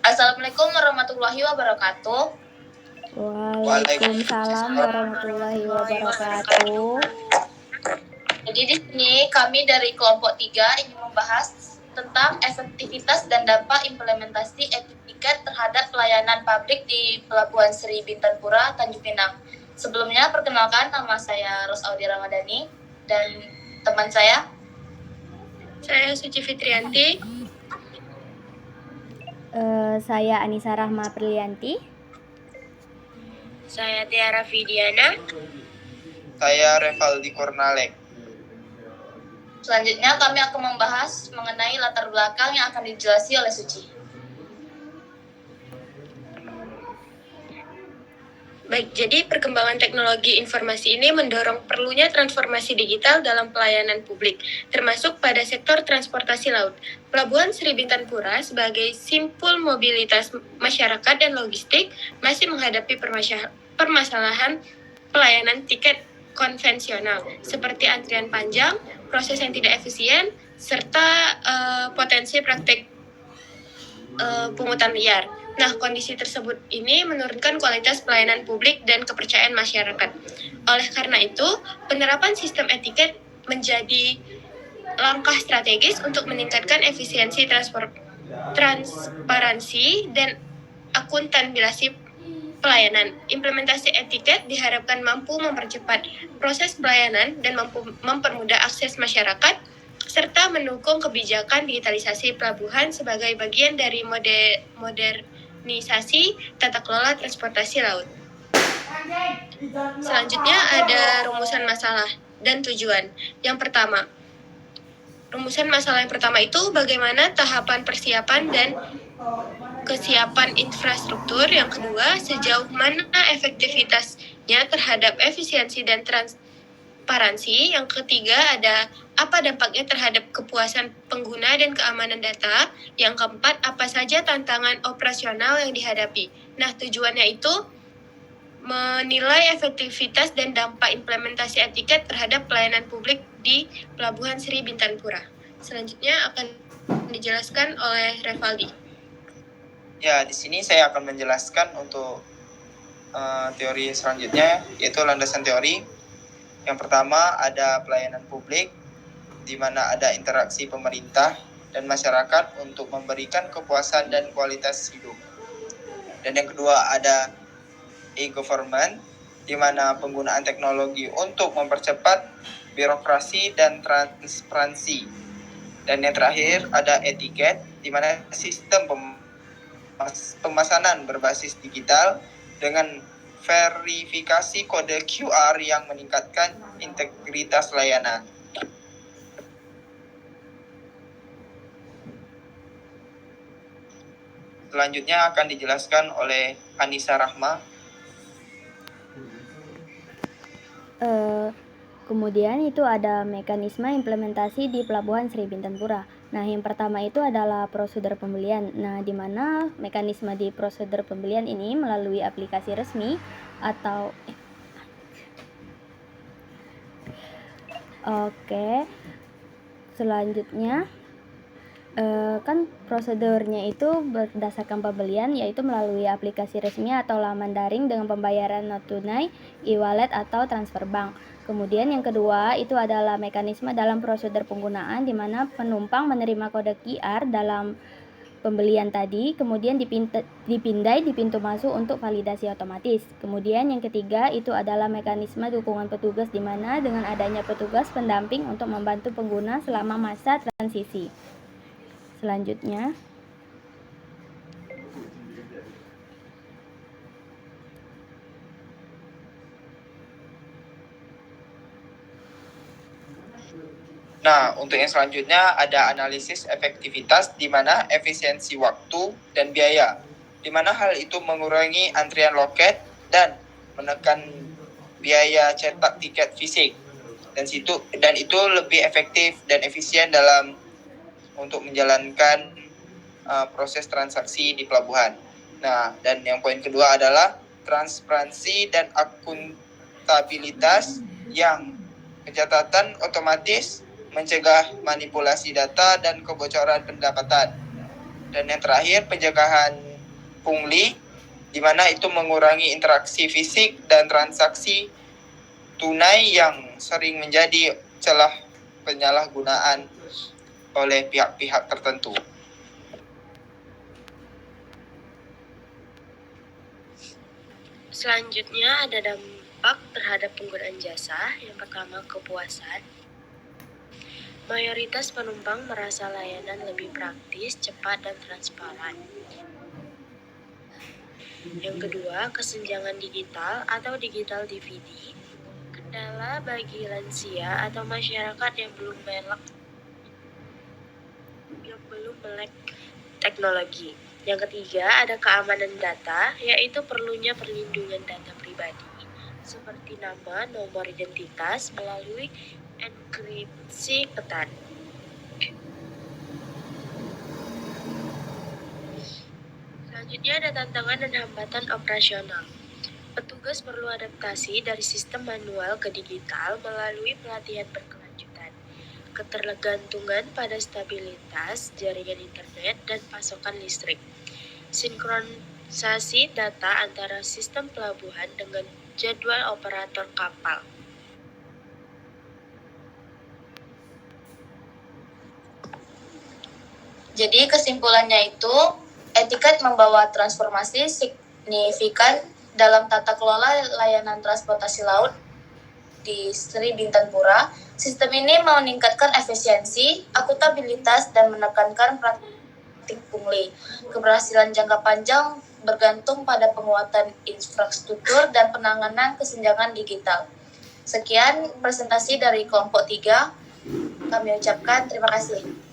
Assalamualaikum warahmatullahi wabarakatuh. Waalaikumsalam warahmatullahi wabarakatuh. Jadi di sini kami dari kelompok 3 ingin membahas tentang efektivitas dan dampak implementasi etiket terhadap pelayanan publik di Pelabuhan Sri Bintanpura, Tanjung Pinang. Sebelumnya perkenalkan, nama saya Ros Audi Ramadhani dan teman saya Suci Fitrianti. Saya Anissa Rahma Prilianti. Saya Tiara Fidiana. Saya Revaldi Kornalek. Selanjutnya kami akan membahas mengenai latar belakang yang akan dijelasi oleh Suci. Baik, jadi perkembangan teknologi informasi ini mendorong perlunya transformasi digital dalam pelayanan publik, termasuk pada sektor transportasi laut. Pelabuhan Sri Bintanpura sebagai simpul mobilitas masyarakat dan logistik masih menghadapi permasalahan pelayanan tiket konvensional, seperti antrian panjang, proses yang tidak efisien, serta potensi praktik pungutan liar. Nah, kondisi tersebut ini menurunkan kualitas pelayanan publik dan kepercayaan masyarakat. Oleh karena itu, penerapan sistem etiket menjadi langkah strategis untuk meningkatkan efisiensi transparansi dan akuntabilitas pelayanan. Implementasi etiket diharapkan mampu mempercepat proses pelayanan dan mampu mempermudah akses masyarakat, serta mendukung kebijakan digitalisasi pelabuhan sebagai bagian dari modernisasi tata kelola transportasi laut. Selanjutnya ada rumusan masalah dan tujuan. Yang pertama, rumusan masalah yang pertama itu bagaimana tahapan persiapan dan kesiapan infrastruktur. Yang kedua, sejauh mana efektivitasnya terhadap efisiensi dan transparansi. Yang ketiga ada apa dampaknya terhadap kepuasan pengguna dan keamanan data. Yang keempat, apa saja tantangan operasional yang dihadapi. Nah, tujuannya itu menilai efektivitas dan dampak implementasi etiket terhadap pelayanan publik di Pelabuhan Sri Bintanpura. Selanjutnya akan dijelaskan oleh Revaldi. Ya, di sini saya akan menjelaskan untuk teori selanjutnya, yaitu landasan teori. Yang pertama ada pelayanan publik, di mana ada interaksi pemerintah dan masyarakat untuk memberikan kepuasan dan kualitas hidup. Dan yang kedua ada e-government, di mana penggunaan teknologi untuk mempercepat birokrasi dan transparansi. Dan yang terakhir ada etiket, di mana sistem pemesanan berbasis digital dengan verifikasi kode QR yang meningkatkan integritas layanan. Selanjutnya akan dijelaskan oleh Anissa Rahma. Kemudian itu ada mekanisme implementasi di Pelabuhan Sri Bintanpura. Nah, yang pertama itu adalah prosedur pembelian. Nah, di mana mekanisme di prosedur pembelian ini melalui aplikasi resmi atau selanjutnya kan prosedurnya itu berdasarkan pembelian, yaitu melalui aplikasi resmi atau laman daring dengan pembayaran non tunai, e-wallet atau transfer bank. Kemudian yang kedua itu adalah mekanisme dalam prosedur penggunaan, di mana penumpang menerima kode QR dalam pembelian tadi, kemudian dipindai di pintu masuk untuk validasi otomatis. Kemudian yang ketiga itu adalah mekanisme dukungan petugas, di mana dengan adanya petugas pendamping untuk membantu pengguna selama masa transisi. Selanjutnya Nah, untuk yang selanjutnya ada analisis efektivitas, di mana efisiensi waktu dan biaya, di mana hal itu mengurangi antrian loket dan menekan biaya cetak tiket fisik, dan itu lebih efektif dan efisien dalam untuk menjalankan proses transaksi di pelabuhan. Nah, dan yang poin kedua adalah transparansi dan akuntabilitas, yang pencatatan otomatis mencegah manipulasi data dan kebocoran pendapatan. Dan yang terakhir, pencegahan pungli, di mana itu mengurangi interaksi fisik dan transaksi tunai yang sering menjadi celah penyalahgunaan oleh pihak-pihak tertentu. Selanjutnya ada dampak terhadap penggunaan jasa. Yang pertama, kepuasan. Mayoritas penumpang merasa layanan lebih praktis, cepat, dan transparan. Yang kedua, kesenjangan digital atau digital DVD. Kendala bagi lansia atau masyarakat yang belum melek teknologi. Yang ketiga, ada keamanan data, yaitu perlunya perlindungan data pribadi, seperti nama, nomor identitas melalui enkripsi ketat. Selanjutnya ada tantangan dan hambatan operasional. Petugas perlu adaptasi dari sistem manual ke digital melalui pelatihan berkelanjutan. Ketergantungan pada stabilitas jaringan internet dan pasokan listrik. Sinkronisasi data antara sistem pelabuhan dengan jadwal operator kapal. Jadi kesimpulannya itu, Etiket membawa transformasi signifikan dalam tata kelola layanan transportasi laut di Sri Bintang Pura. Sistem ini meningkatkan efisiensi, akuntabilitas, dan menekankan praktik pungli. Keberhasilan jangka panjang bergantung pada penguatan infrastruktur dan penanganan kesenjangan digital. Sekian presentasi dari kelompok 3. Kami ucapkan terima kasih.